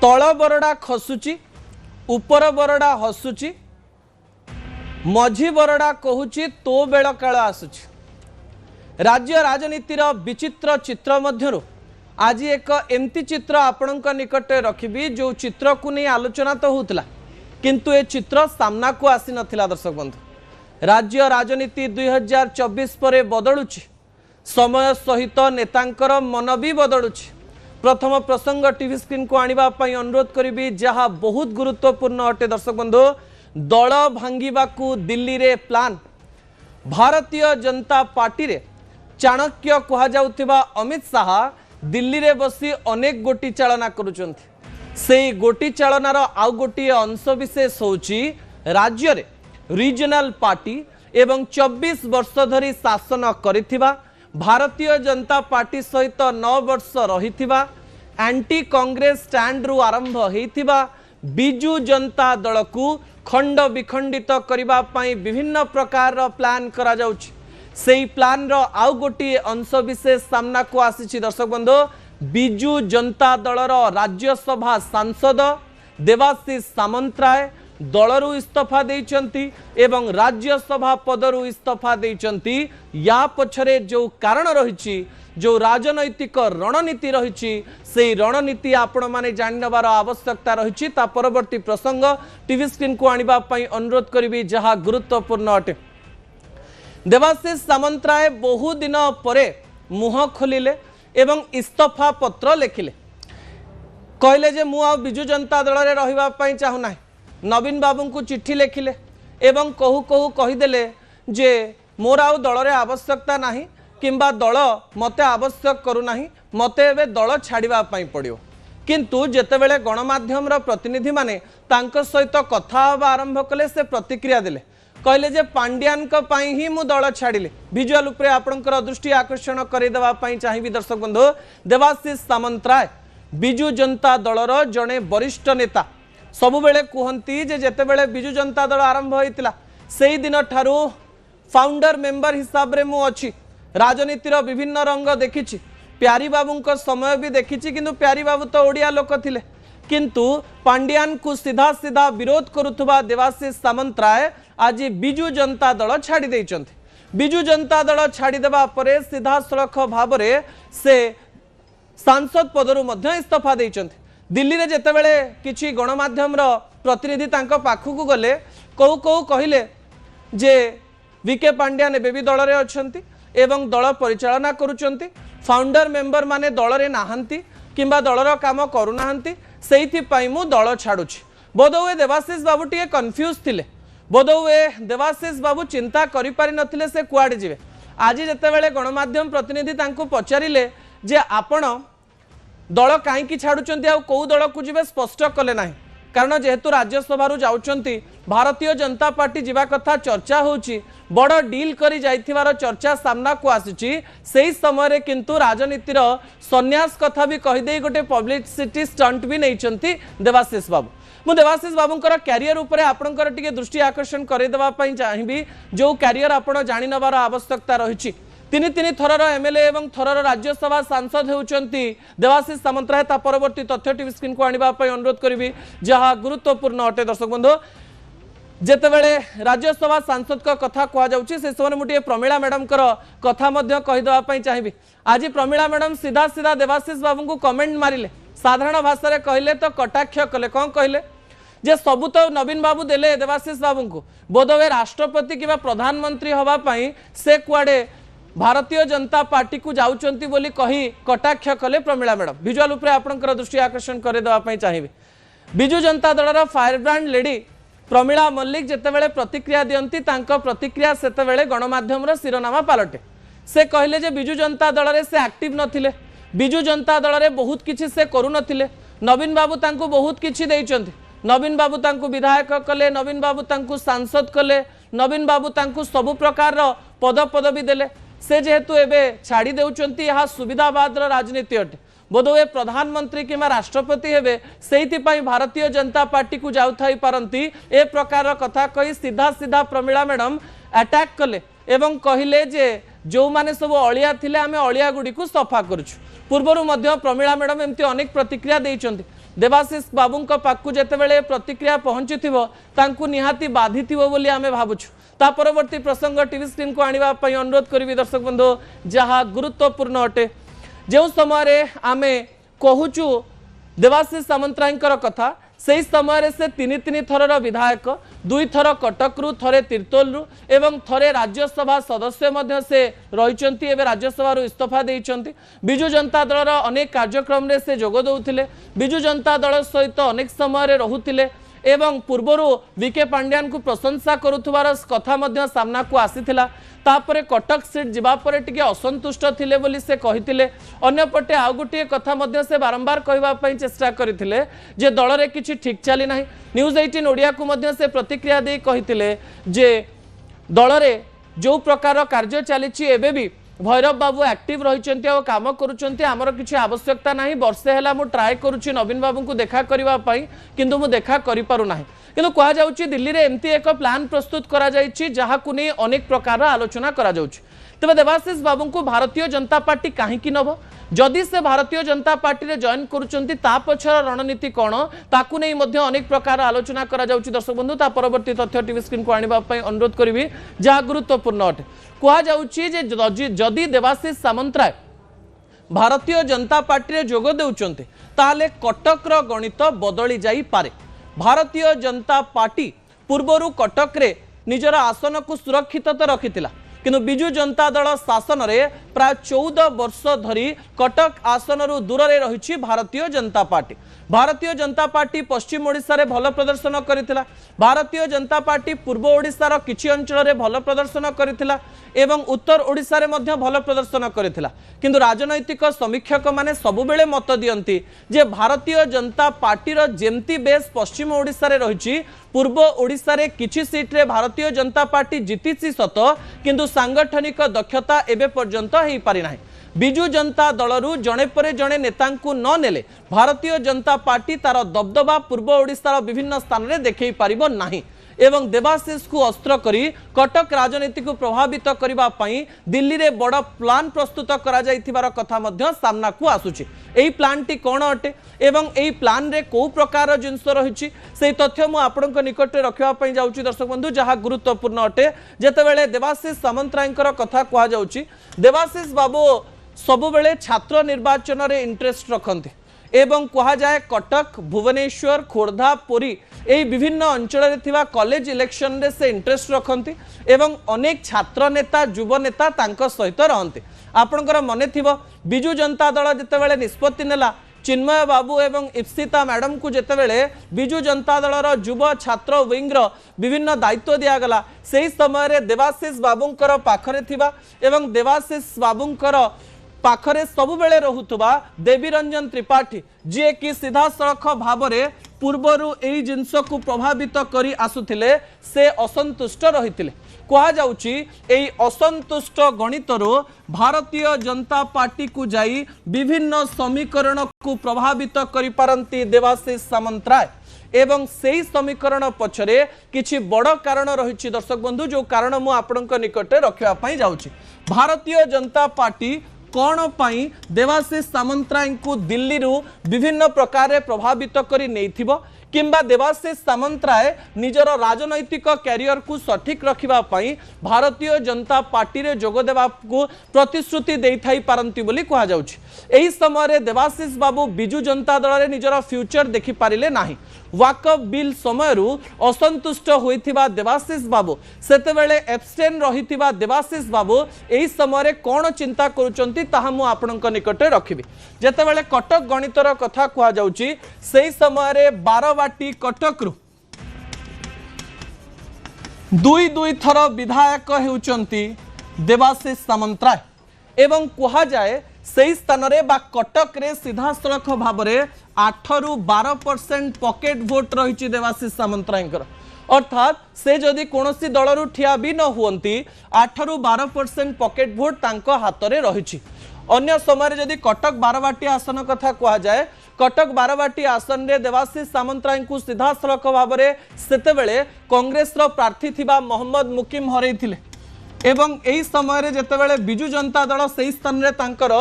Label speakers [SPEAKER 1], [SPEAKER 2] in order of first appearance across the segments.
[SPEAKER 1] तल बरडा खसुची ऊपर बरडा हसुची मझी बरडा कहूची तो बेल काल आसुची। राज्य राजनीतिर विचित्र चित्र मध्यरु आज एक एमती चित्र आपणक निकटे रखिबी जो चित्र को नहीं आलोचना तो होतला किंतु ए चित्र सामना को आसी नथिला। दर्शक बंधु राज्य राजनीति 2024 पर बदलुची समय सहित नेतांकर मन भी बदलुची। प्रथम प्रसंग टीवी स्क्रीन को आनिबा पई अनुरोध करिबी जहा बहुत गुरुत्वपूर्ण अटे। दर्शक बंधु दल भांगिबाकू दिल्ली रे प्लान भारतीय जनता पार्टी रे चाणक्य कहा जाउथिबा अमित शाह दिल्ली रे बसी अनेक गोटी चालना करुचंती। से गोटी चालनार आउ गोटी अंश विशेष होची राज्य रे रीजनल पार्टी एवं 24 वर्ष धरी शासन करिथिबा भारतीय जनता पार्टी सहित 9 वर्ष रहिथिबा एंटी कांग्रेस स्टैंड रु आरंभ हेइथिबा बिजू जनता दल को खंड विखंडित करबा पई विभिन्न प्रकार रो प्लान करा जाउची। सेही प्लान रो आउ गोटी अंश विशेष सामना को आसीछि। दर्शक बंधु बिजू जनता दलर राज्यसभा सांसद देवाशीष सामंतराय दलरू इस्तीफा देइचंती एवं राज्यसभा पदरू इस्तीफा देइचंती। या पछरे जो कारण रहिछि जो राजनैतिक रणनीति रहिछि से रणनीति आपण माने जानिनबार आवश्यकता रहिछि। ता परवर्ती प्रसंग टीवी स्क्रीन को आनिबा पई अनुरोध करिबी जहा गुरुत्वपूर्ण अटे। देवाशीष सामंतराय बहु दिन परे मुह खोलिले एवं इस्तीफा पत्र लिखिले। कहले जे मु आ बिजू जनता दल रे रहिबा पई चाहू नाही। नवीन बाबू को चिट्ठी लिखिले एवं कहू कहू कहीदेले जे मोर आउ दल रे आवश्यकता नाही किंबा दल मते आवश्यक करू नाही मते एबे दल छाड़िबा पई पड़ियो। किंतु जेतेबेले गणमाध्यम रो प्रतिनिधि माने तांको सहित कथा आरंभ कले से प्रतिक्रिया देले कहले जे पांड्यान को पई ही मु दल छाड़िले। विजुअल उपरे आपनकर दृष्टि आकर्षण करि देबा पई चाहिबी। दर्शक बंधु देवाशीष सामंतराय बिजू जनता दलर जने वरिष्ठ नेता सबु बेले कहती जे जेतेबेले बिजू जनता दल आरंभ होइतिला सेही दिन ठारू फाउंडर मेंबर हिसाब रे मु अछि। राजनीतिर विभिन्न रंग देखिछि प्यारी बाबू समय भी देखिछि किंतु प्यारी बाबू तो ओडिया लोक थिले किंतु पांड्यान को सीधा सीधा विरोध करुथुबा देवाशीष सामंतराय आज बिजू जनता दल छाड़ी देइचंती। बिजू जनता दल छाड़ी देबा परे सीधा सड़क भाव से सांसद पदरु मध्य इस्तीफा देइचंती। दिल्ली रे जेतेबेले किछि गणमाध्यम रो प्रतिनिधि तांको पाखु गले कहू कहू कहिले जे वीके पांड्यान एबे भी दल रे अछंती एवं दल परिचालना करुचंती। फाउंडर मेंबर माने दल रे नाहंती किंबा दलर काम करू नाहंती सेइथि पई मु दल छाडुछि। बोधहुए देवाशीष बाबू टिके कन्फ्यूज थिले। बोधहुए देवाशीष बाबू चिंता करि पारि नथिले से कुआडे जिवे। आज जेतेबेले गणमाध्यम प्रतिनिधि तांको पचारिले जे आपण दल कहीं छाड़ुंट आ कौ दल को जी स्पष्ट कले ना कारण जेहेतु राज्यसभा जाउचंती भारतीय जनता पार्टी जीवा कथा चर्चा होची बड़ डील करी जाइथिवार चर्चा सामना को आसुची। सेही समय किंतु राजनीतिर सन्यास कथा भी कहीदे गोटे पब्लिसिटी स्टंट भी नहीं देवाशीष बाबू। मु देवाशीष बाबूंकर क्यारियर उपरे आपणकर टिके दृष्टि आकर्षण करदेबा पई चाहिबी जो क्यारियर आपण जानि नबार आवश्यकता रहिछि। तीन थरर एमएलए एवं थरर राज्यसभा सांसद होउचंती देवाशीष सामंतराय। ता परवर्ती तथ्य टीवी स्क्रीन को आनिबा पई अनुरोध करिबी जहा गुरुत्वपूर्ण अटे। दर्शक बंधु जेतेबेले राज्यसभा सांसद का कथा कहा जाउची से समय मुटिए प्रमीला मैडम कर कथा मध्य कहिदवा पई चाहिबी। आज प्रमीला मैडम सीधा सीधा देवाशीष बाबू को कमेंट मारिले साधारण भाषा रे कहले तो कटाक्ष कले कौन कहले जे सबु तो नवीन बाबू देले देवाशीष बाबू को बोधवे राष्ट्रपति किबा प्रधानमंत्री हवा पई से कुआडे भारतीय जनता पार्टी को जाउचंती बोली कही कटाक्ष कले प्रमीला मैडम। विजुअल उपरे आपनकर दृष्टि आकर्षण करे देबा पई चाहिबे। बिजू जनता दलर फायरब्रांड लेडी प्रमीला मल्लिक जेतेबेले प्रतिक्रिया दियंती तांको प्रतिक्रिया सेतेबेले गणमाध्यम रो शिरोनामा पालटे। से कहले जे बिजू जनता दल रे से एक्टिव नथिले बिजू जनता दल रे बहुत किछि से करू नथिले नवीन बाबू तांको बहुत किछि देइचंती नवीन बाबू तांको विधायक कले नवीन बाबू तांको सांसद कले नवीन बाबू तांको सब प्रकार रो पद पदवी देले से जेहेतु एबे छाड़ी देउचंती यहा सुविधावाद राजनीति अटे बोधवे प्रधानमंत्री किंबा राष्ट्रपति हेबे सेइथिपाई भारतीय जनता पार्टी को जाउथाई पारंती ए प्रकार कथा कही सीधा सीधा प्रमीला मैडम अटैक कले एवं कहिले जे जो माने सब अलिया थिले आमे अलिया गुडी को सफा करूछु। पूर्वरु मध्य प्रमीला मैडम एमती अनेक प्रतिक्रिया देइचंती देवाशीष बाबू पाखु जितेबाला प्रतिक्रिया पहुंची तांकु निहाती बाधि बोली आमे भावुछु। ता परवर्ती प्रसंग टीवी स्क्रीन को आनिबा पई अनुरोध करिवि दर्शक बंधु जहाँ गुरुत्वपूर्ण अटे। जो समय आमे कहूचु देवाशीष सामंतरायकर कथा से समय से तीन थरर विधायक 2 थर कटकरू थरे तीर्तोलरू एवं थरे राज्यसभा सदस्य मध्य से रही राज्यसभा इस्तीफा देइचंती। बिजु जनता दलर अनेक कार्यक्रम रे से जोग दउथिले, बिजु जनता दल सहित अनेक समय रहुथिले एवं पूर्वरु विके पांड्यान को प्रशंसा करुथुवार कथा मध्य सामना को आसीथिला। तापरे कटक सीट जीवा परे टिके असंतुष्ट थिले बोली से कहिथिले। अन्यपटे आउ गोटे कथा मध्य से बारंबार कहवा पई चेष्टा करथिले जे दल रे किछि ठीक चली नाही। न्यूज 18 ओडिया को मध्य से प्रतिक्रिया दे कहिथिले जे दल रे जो प्रकार कार्य चलीछि एबे भी भैरव बाबू एक्टिव रही काम करुँच आमर किसी आवश्यकता ना वर्षे है मु ट्राए करुँची नवीन बाबू को देखा करने किंतु मु देखा करूना किंतु कहुच्छी दिल्ली में एमती एक प्लान प्रस्तुत करा जहाँ नहीं अनेक प्रकार आलोचना करा तेज देवाशीष बाबू को भारतीय जनता पार्टी कहीं नब जदि से भारतीय जनता पार्टी रे जॉइन करुचंती ता पछर रणनीति कौन ताकू नहीं मध्य अनेक प्रकार आलोचना करा जाउची। दर्शक बंधु ता परवर्ती तथ्य टीवी स्क्रीन को आनिबा पई अनुरोध करिवि जहाँ गुरुत्वपूर्ण अटे। कहा जाउची जे जदि देवाशीष सामंतराय भारतीय जनता पार्टी रे जोग देउचंती ताले कटकर गणित बदली जाई पारे। भारतीय जनता पार्टी पूर्वरु कटक रे निजर आसन को सुरक्षित तो रखिथिला किंतु बिजु जनता दल शासन रे प्राय 14 वर्ष धरी कटक आसन रु दूर रे रही भारतीय जनता पार्टी। भारतीय जनता पार्टी पश्चिम ओडिशा रे भल प्रदर्शन करिथिला। भारतीय जनता पार्टी पूर्व ओडिशा किछि अंचल रे भल प्रदर्शन करिथिला एवं उत्तर ओडिशा रे मध्य भल प्रदर्शन करिथिला किंतु राजनैतिक समीक्षक माने सबुबेले मत दियंती जे भारतीय जनता पार्टी रो जेमती बेस पश्चिम ओडिशा रे रहिछि पूर्व ओडिशा रे किछि सीट रे भारतीय जनता पार्टी जीतिछि सत किंतु सांगठनिक दक्षता एबे पर्यंत हेई पारि नाही। बिजु जनता दलरू जणे परे जणे नेतांकु न नेले भारतीय जनता पार्टी तार दबदबा पूर्व ओडिशार विभिन्न स्थान रे देखै पारिबो नाही एवं देवाशीष को अस्त्र करी कटक राजनीति को प्रभावित करबा पई दिल्ली रे बड़ प्लान प्रस्तुत करा जाइथिबार कथा मध्य सामना को आसुची। एई प्लान टी कोन अटे एवं एई प्लान रे को प्रकार जिंस रहिछि से तथ्य मु आपनक निकट रे रखिबा पई जाउची। दर्शक बंधु जहाँ गुरुत्वपूर्ण अटे जेतेबेले देवाशीष सामंतरायकर कथा कहा जाउची देवाशीष बाबू सबुबेले छात्र निर्वाचन रे इंटरेस्ट रखंती एवं कहा जाए कटक भुवनेश्वर खोर्धा पुरी यही विभिन्न अंचल थिबा कॉलेज इलेक्शन रे से इंटरेस्ट रखंती एवं अनेक छात्र नेता युव नेता तांको सहित रहंती। आपनकर मने थिबो बिजु जनता दल जेतेबेले निष्पत्ति नेला चिन्मय बाबू एवं इप्सिता मैडम को जेतेबेले बिजु जनता दलर युव छात्र विंग विभिन्न दायित्व दियागला से समय रे देवाशीष बाबूंकर पाखरे थिबा एवं देवाशीष बाबूंकर पाखरे सबुबेले रहुतबा देवी रंजन त्रिपाठी जी कि सीधा सड़क भाव में पूर्वरु एई जिंस को प्रभावित करी आसुथिले से असंतुष्ट रहिथिले। कहा जाउची एई असंतुष्ट गणितरो भारतीय जनता पार्टी को जाई विभिन्न समीकरण को प्रभावित करि पारंती देवाशीष सामंतराय एवं सेही समीकरण पछरे किछि बड़ कारण रहिछि। दर्शक बंधु जो कारण मु आपनक निकटे रखिबा पई जाउची भारतीय जनता पार्टी कौन पाई देवाशीष सामंतराय को दिल्ली रु विभिन्न प्रकार प्रभावित करी नैथिबो किंबा देवाशीष सामंतराय निजर राजनैतिक कैरियर को सठिक रखिबा पाई भारतीय जनता पार्टी रे जोग देबा को प्रतिश्रुति देई थाई पारंती बोली कहा जाउछि। एही समय रे देवाशीष बाबू बिजु जनता दल रे निजर फ्यूचर देखि पारिले नाही। वाकअप बिल समय असंतुष्ट होइथिबा देवाशीष बाबू सेतेबेले एब्सटेन रहिथिबा देवाशीष बाबू एही समय रे कोन चिंता करूचंती ताहा मु आपनक निकटे रखिबी। जेतेबेले कटक गणितर कथा कहा जाउची सेही समय रे 12 बाटी कटक रु 2 थर विधायक हेउचंती देवाशीष सामंतराय एवं कहा जाए से स्थान रे बा कटक रे सीधा सड़क भाव में 8 रु 12% पॉकेट वोट रही देवाशीष सामंतरायकर अर्थात से जदि कोनोसी दलरू ठिया भी न हुंती 8 रु 12% पॉकेट वोट तांको हाथ रे रही। अन्य समय जदि कटक बारवाटी आसन कथा कहा जाए कटक बारवाटी आसन रे देवाशीष सामंतराय को सीधा सड़क भाव में सेतेबेले कांग्रेस रो प्रार्थी थिबा मोहम्मद मुकिम हरैथिले एवं एही समय रे जेतेबेले बिजु जनता दल सेही स्थान रे तांकर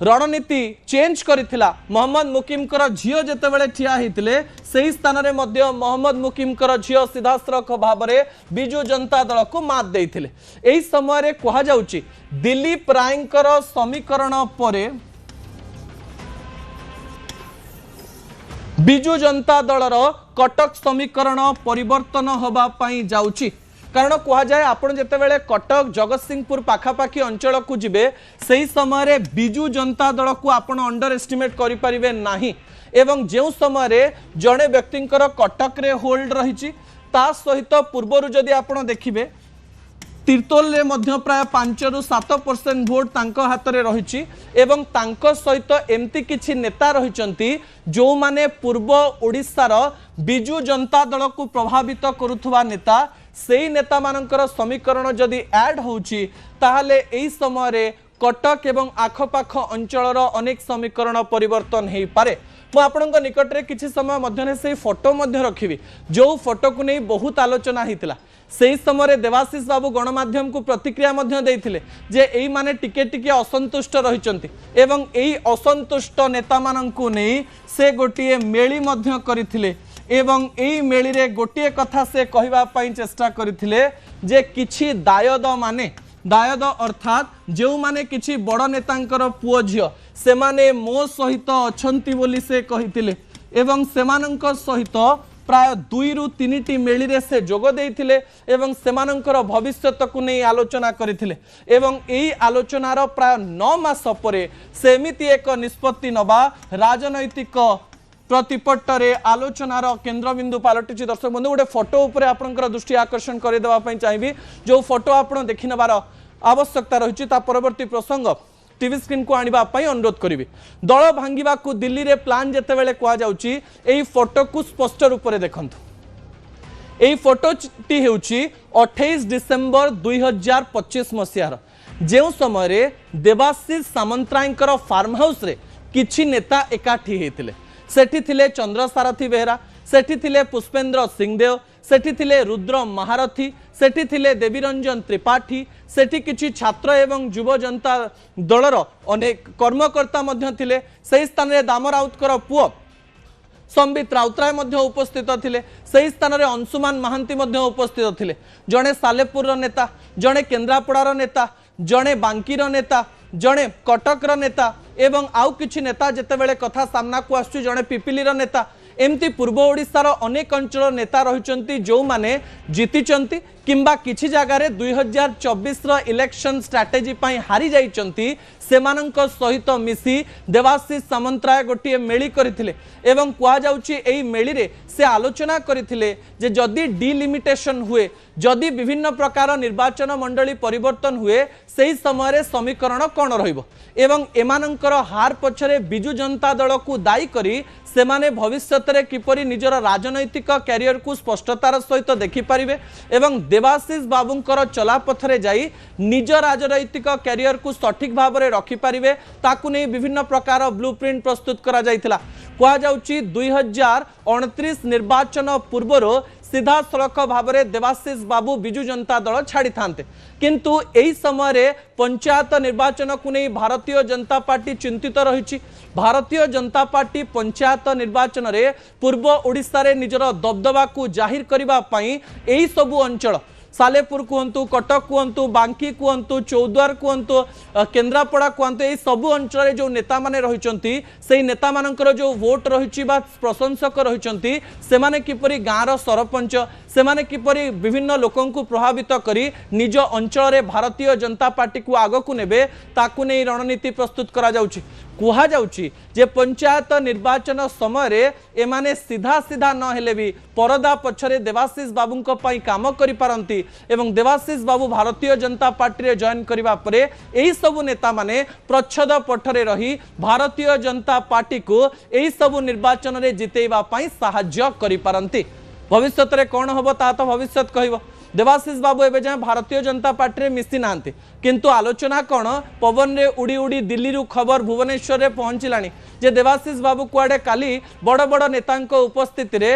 [SPEAKER 1] रणनीति चेंज करथिला मोहम्मद मुकिम कर झियो जेतेबेले ठिया हितले सेही स्थान रे मध्य मोहम्मद मुकिम कर झियो सीधासरख भाव में बिजु जनता दल को मात देइथिले। एही समय रे कहा जाउची दिलीप रायंकर समीकरण परे बिजु जनता दलर कटक समीकरण परिवर्तन होबा पई जाउची। कारण कह जाए आपन जेतेबेले कटक जगतसिंहपुर पाखापाखी अंचल को जिबे सही समय रे बिजु जनता दल को आपन अंडर एस्टिमेट करि परिबे नाही। एवं जो समय रे जड़े व्यक्तिंकर कटक रे होल्ड रही ता सहित पूर्वर जदि आपन देखिबे तीर्तोल रे मध्य प्राय 5 ରୁ 7% भोट तांको हाथ रे रही एवं तांको सहित एमती किछि नेता रहिचंती जो माने पूर्व ओडिशार बिजु जनता दल को प्रभावित करुथुवा नेता सेही नेता मानकर समीकरण जदि ऐड होउची ताहले एही समय रे कटक एवं आखपाख अंचलर अनेक समीकरण परिवर्तन हेई पारे। मु आपनक निकट रे किछि समय मध्यने से फोटो मध्य रखिबी जो फोटो को नहीं बहुत आलोचना हितला। सेही समय देवाशीष बाबू गणमाध्यम को प्रतिक्रिया मध्य देइथिले जे एई माने टिके टिके असंतुष्ट रहिचंती एवं एई असंतुष्ट नेता माननकु नै से गोटिए मेली मध्य करिथिले एवं एई मेली रे गोटिए कथा से कहबा पई चेष्टा करिथिले जे किछि दायद अर्थात जो माने किछि बड़ नेतांकर पुओ झियो से माने मो सहित अछंती बोली से कहिथिले एवं सेमानंक सहित प्राय 2 ରୁ 3टी मेली रे से जोग देइथिले एवं सेमानंकर भविष्यत को नहीं आलोचना करिथिले एवं एई आलोचनार प्राय 9 मास परे सेमिति एक निष्पत्ति नबा राजनैतिक प्रतिपट्टरे आलोचनार केन्द्रबिंदु पलटि। दर्शक बंधु गोटे फोटो उपरे आपनकर दृष्टि आकर्षण करदेवा चाहिए जो फोटो आपन देखि नबार आवश्यकता रही परवर्ती प्रसंग टीवी स्क्रीन को आनिबा पई अनुरोध करिवि। दल भांगिबा को दिल्ली रे प्लान जेतेबेले कुआ जाउची एई फोटो को स्पष्ट रूप से देखंतु। एई फोटो टी हेउची 28 डिसेंबर 2025 मसियार जेउ समय रे देवाशीष सामंतरायकर फार्म हाउस रे किछि नेता एकाठी हेतिले। सेठी थिले चंद्रसारथी बेहरा, सेठी थिले पुष्पेंद्र सिंहदेव, सेठी थिले रुद्र महारथी, सेठी थिले देवीरंजन त्रिपाठी, सेठी किछि छात्र एवं युव जनता दलर अनेक कर्मकर्ता मध्य थिले। सही स्थान रे दाम राउतकर पुओ संबित राउतराय मध्य उपस्थित थिले। सही स्थान रे अंशुमान महांती मध्य उपस्थित थिले। जणे सालेपुर नेता, जणे केन्द्रापड़ार नेता, जणे बांकीर नेता, जणे कटकर नेता एवं आउ किछि नेता जेतेबेले कथा सामना को आसु जणे पिपिलीर नेता एमती पूर्व ओडिशार अनेक अंचल नेता रहिचंती जो माने जीतिचंती किंबा किछि जगार 2024 रो इलेक्शन स्ट्रैटेजी पई हारी जाइचंती सेमानंक सहित मिसी देवाशीष सामंतराय गोटे मेली करथिले एवं कुआ जाउची एई मेली रे से आलोचना करथिले जे जदी डिलिमिटेशन हुए जदी विभिन्न प्रकार निर्वाचन मंडली परिवर्तन हुए सही समय रे समीकरण कोन रहिबो एवं एमानंकर हार पछरे बिजु जनता दल को दायी करी सेमाने भविष्यत रे किपरि निजर राजनैतिक कैरियर को स्पष्टतार सहित देखि परिबे एवं देवाशीष बाबूंकर चला पथरे जाई निज राजनैतिक कैरियर को सठिक भाव में रखि परिबे ताकु नै विभिन्न प्रकार ब्लूप्रिंट प्रस्तुत करा जायतिला। कुआ जाउची 2029 निर्वाचन पूर्वरो सीधा सड़क भाव में देवाशीष बाबू बिजु जनता दल छाड़ी थांते किंतु एही समय रे पंचायत निर्वाचन को नहीं भारतीय जनता पार्टी चिंतित रही। भारतीय जनता पार्टी पंचायत निर्वाचन रे पूर्व ओडिशा रे निजर दबदबा को जाहिर करबा पई एही सबु अंचल सालेपुर कहतु कटक कहतु बांकी कहतु चौद्वार कहतु केन्द्रापड़ा कहतु ये सबु अंचल जो नेता माने रहिचंती सेही नेता मानकर जो वोट रही प्रशंसक रहिचंती सेमाने किपरि गाँर सरपंच सेमाने किपरि विभिन्न लोकों को प्रभावित करी निज अंचल रे भारतीय जनता पार्टी को आगकू नेबे ताकू नै रणनीति प्रस्तुत करा जाउची। कुहा जाउची जे पंचायत निर्वाचन समय रे एमाने सीधा सीधा न हेले भी परदा पछरे देवाशीष बाबूंक पई काम करि पारंती एवं देवाशीष बाबू भारतीय जनता पार्टी रे जॉइन करिबा परे एही सबु नेता माने प्रच्छद पठरे रही भारतीय जनता पार्टी को एही सबु निर्वाचन रे जितेइबा पई सहाय्य करि पारंती। भविष्यत रे कोन होबो ता तो भविष्यत कहबो। देवाशीष बाबू एवं जाए भारतीय जनता पार्टी मिसी ना किंतु आलोचना कौन पवन रे उड़ी उड़ी दिल्ली रू खबर भुवनेश्वर रे पहुंचलानी जे देवाशीष बाबू कुआडे काली बड़ बड़ नेता उपस्थिति रे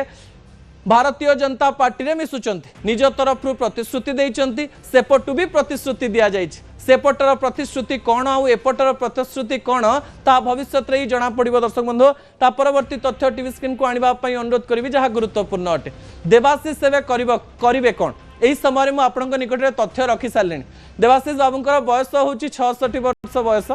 [SPEAKER 1] भारतीय जनता पार्टी रे मिसुचंती निज तरफ प्रतिश्रुति देइचंती सेपटू भी प्रतिश्रुति दिया जाइछि सेपटर प्रतिश्रुति कौन आउ एपटर प्रतिश्रुति कौन ता भविष्य में ही जना पड़ो। दर्शक बंधु ता परवर्ती तथ्य टीवी स्क्रीन को आने अनुरोध करी जहाँ गुरुत्वपूर्ण अटे। देवाशीष एवं करेंगे कौन यही समय में आपण निकट में तथ्य रखी सारे। देवाशीष बाबूंर बयस हूँ 66 वर्ष बयस।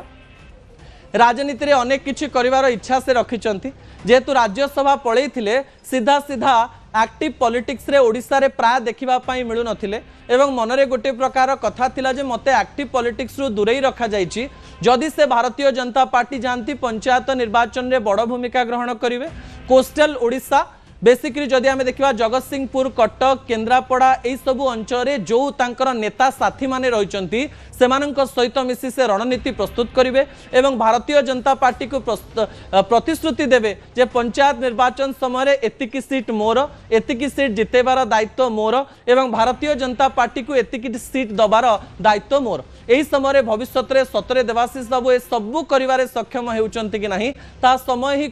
[SPEAKER 1] राजनीति रे अनेक किछि करिवार इच्छा से रखिचंती जेहेतु राज्यसभा पळै थिले सीधा सीधा एक्टिव पॉलिटिक्स रे ओडिसा रे प्राय देखिबा पई मिलु नथिले एवं मनरे गोटे प्रकार कथा थिला जे मते एक्टिव पॉलिटिक्स रु दूरेई रखा जायछि। जदि से भारतीय जनता पार्टी जानती पंचायत निर्वाचन रे बड़ भूमिका ग्रहण करिवे। कोस्टल ओडिसा बेसिकली जदि आम देखा जगतसिंहपुर कटक केन्द्रापड़ा यही सबू अंचल जो तांकर नेता साथी माने रही सहित मिसी से रणनीति प्रस्तुत करेंगे एवं भारतीय जनता पार्टी को प्रतिश्रुति देवे जे पंचायत निर्वाचन समय एतिकी सीट मोर एतिकी सीट जितेबार दायित्व मोर एवं भारतीय जनता पार्टी को एतिकी सीट दबार दायित्व मोर। यही समय भविष्य में सतरे देवाशीष बाबू ए सबू कर सक्षम होती कि नहीं ता समय ही